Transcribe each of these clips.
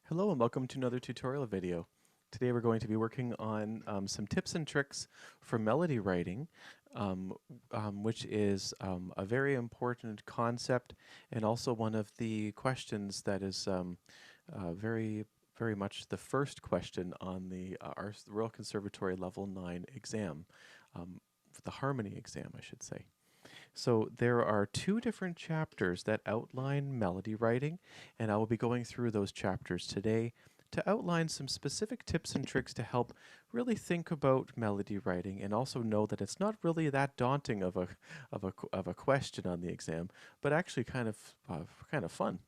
Hello and welcome to another tutorial video. Today we're going to be working on some tips and tricks for melody writing, which is a very important concept and also one of the questions that is very much the first question on the Royal Conservatory Level 9 exam, the harmony exam, I should say. So there are two different chapters that outline melody writing, and I will be going through those chapters today to outline some specific tips and tricks to help really think about melody writing and also know that it's not really that daunting of a question on the exam, but actually kind of fun.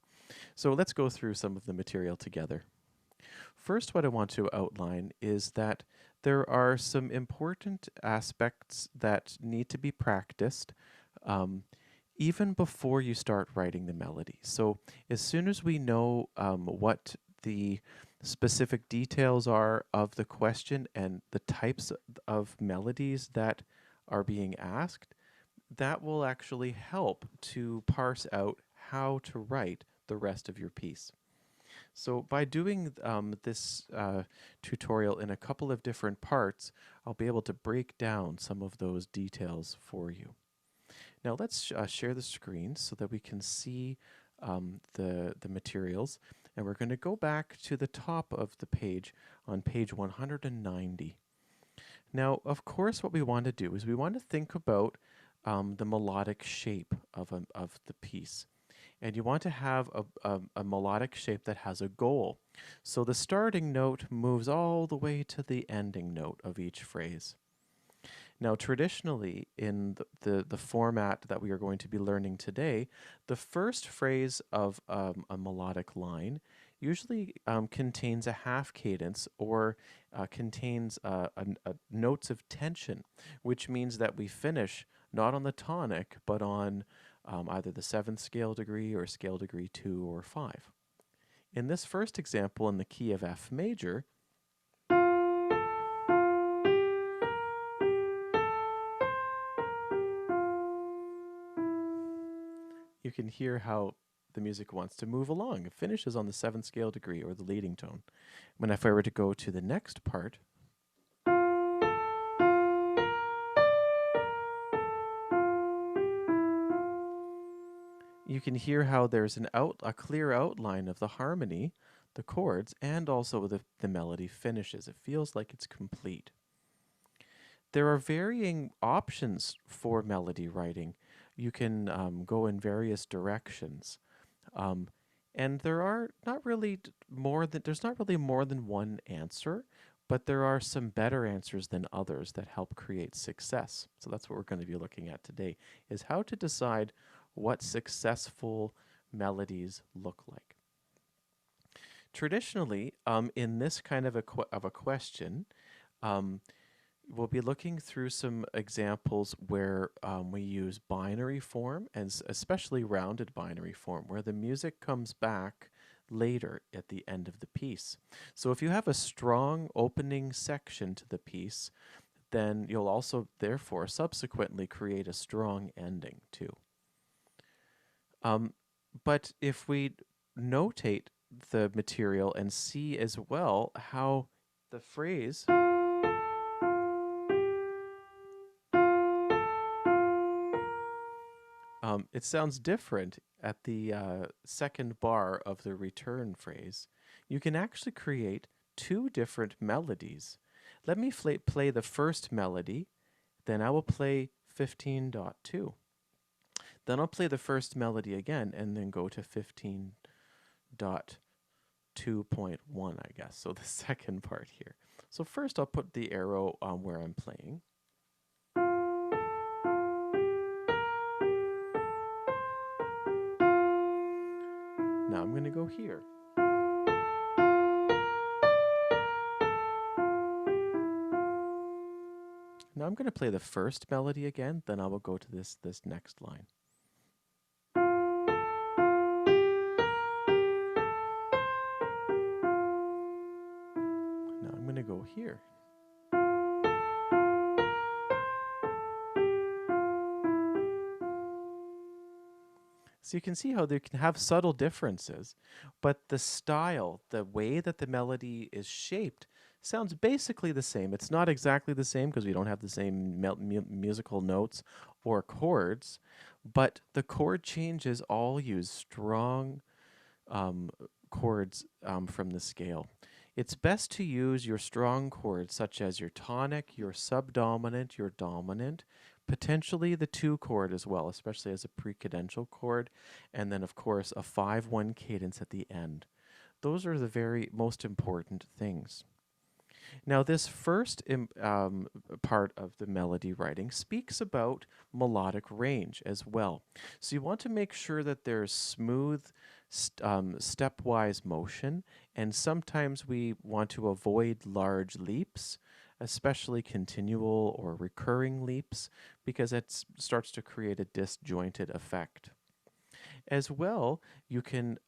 So let's go through some of the material together. First, what I want to outline is that there are some important aspects that need to be practiced um, even before you start writing the melody. So as soon as we know what the specific details are of the question and the types of melodies that are being asked, that will actually help to parse out how to write the rest of your piece. So by doing this tutorial in a couple of different parts, I'll be able to break down some of those details for you. Now let's share the screen so that we can see the materials. And we're going to go back to the top of the page on page 190. Now, of course, what we want to do is we want to think about the melodic shape of the piece. And you want to have a melodic shape that has a goal. So the starting note moves all the way to the ending note of each phrase. Now, traditionally, in the format that we are going to be learning today, the first phrase of a melodic line usually contains a half cadence or contains notes of tension, which means that we finish not on the tonic, but on either the 7th scale degree or scale degree 2 or 5. In this first example, in the key of F major, you can hear how the music wants to move along. It finishes on the 7th scale degree or the leading tone. If I were to go to the next part, you can hear how there's a clear outline of the harmony, the chords, and also the melody finishes. It feels like it's complete. There are varying options for melody writing. You can go in various directions. And there are not really there's not really more than one answer, but there are some better answers than others that help create success. So that's what we're going to be looking at today, is how to decide what successful melodies look like. Traditionally, in this kind of a question, we'll be looking through some examples where we use binary form, and especially rounded binary form, where the music comes back later at the end of the piece. So if you have a strong opening section to the piece, then you'll also therefore subsequently create a strong ending too. But if we notate the material and see as well how the phrase it sounds different at the second bar of the return phrase. You can actually create two different melodies. Let me play the first melody, then I will play 15.2. Then I'll play the first melody again and then go to 15.2.1, I guess. So the second part here. So first I'll put the arrow on where I'm playing. Now I'm going to go here. Now I'm going to play the first melody again, then I will go to this next line. Now I'm going to go here. So you can see how they can have subtle differences, but the style, the way that the melody is shaped, sounds basically the same. It's not exactly the same because we don't have the same musical notes or chords, but the chord changes all use strong um, chords from the scale. It's best to use your strong chords, such as your tonic, your subdominant, your dominant, potentially the 2 chord as well, especially as a precadential chord, and then, of course, a 5/1 cadence at the end. Those are the very most important things. Now, this first part of the melody writing speaks about melodic range as well. So you want to make sure that there's smooth, stepwise motion, and sometimes we want to avoid large leaps, especially continual or recurring leaps, because it starts to create a disjointed effect. As well, you can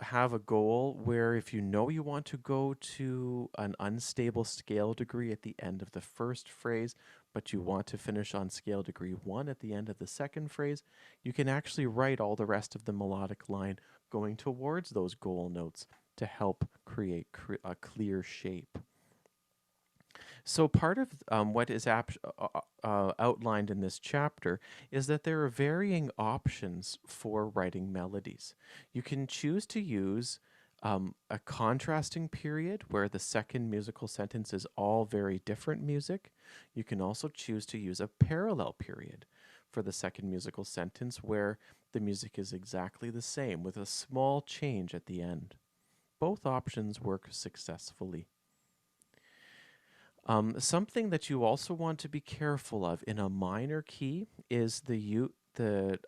have a goal where if you know you want to go to an unstable scale degree at the end of the first phrase, but you want to finish on scale degree 1 at the end of the second phrase, you can actually write all the rest of the melodic line going towards those goal notes to help create a clear shape. So part of what is outlined in this chapter is that there are varying options for writing melodies. You can choose to use a contrasting period where the second musical sentence is all very different music. You can also choose to use a parallel period for the second musical sentence where the music is exactly the same with a small change at the end. Both options work successfully. Something that you also want to be careful of in a minor key is that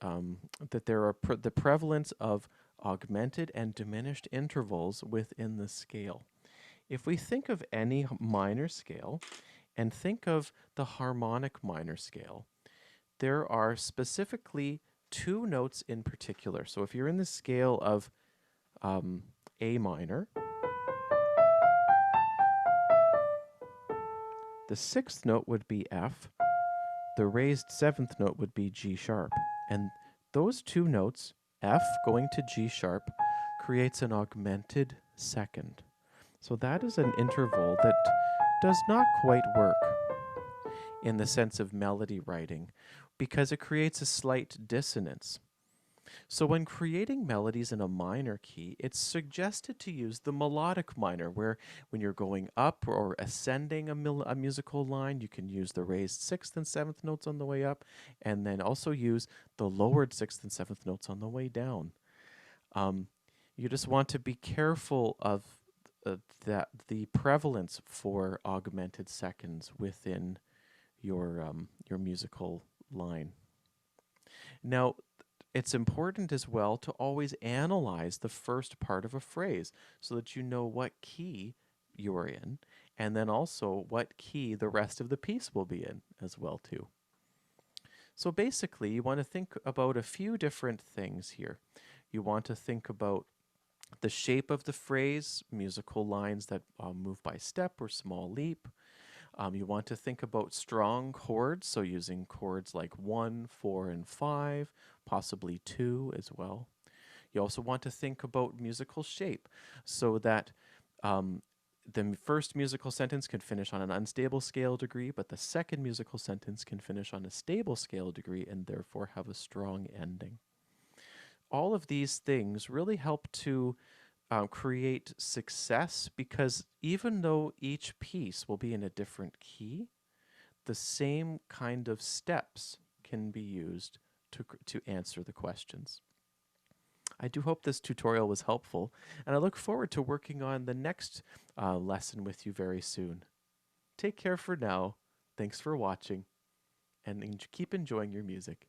there are the prevalence of augmented and diminished intervals within the scale. If we think of any minor scale and think of the harmonic minor scale, there are specifically 2 notes in particular. So if you're in the scale of A minor, the 6th note would be F, the raised 7th note would be G sharp. And those 2 notes, F going to G sharp, creates an augmented second. So that is an interval that does not quite work in the sense of melody writing because it creates a slight dissonance. So when creating melodies in a minor key, it's suggested to use the melodic minor, where when you're going up or ascending a musical line, you can use the raised 6th and 7th notes on the way up, and then also use the lowered 6th and 7th notes on the way down. You just want to be careful of that the prevalence for augmented seconds within your musical line. Now, it's important as well to always analyze the first part of a phrase so that you know what key you're in, and then also what key the rest of the piece will be in as well too. So basically, you want to think about a few different things here. You want to think about the shape of the phrase, musical lines that move by step or small leap. You want to think about strong chords, so using chords like 1, 4, and 5, possibly 2 as well. You also want to think about musical shape, so that the first musical sentence can finish on an unstable scale degree, but the second musical sentence can finish on a stable scale degree and therefore have a strong ending. All of these things really help to create success, because even though each piece will be in a different key, the same kind of steps can be used to answer the questions. I do hope this tutorial was helpful, and I look forward to working on the next lesson with you very soon. Take care for now. Thanks for watching, and keep enjoying your music.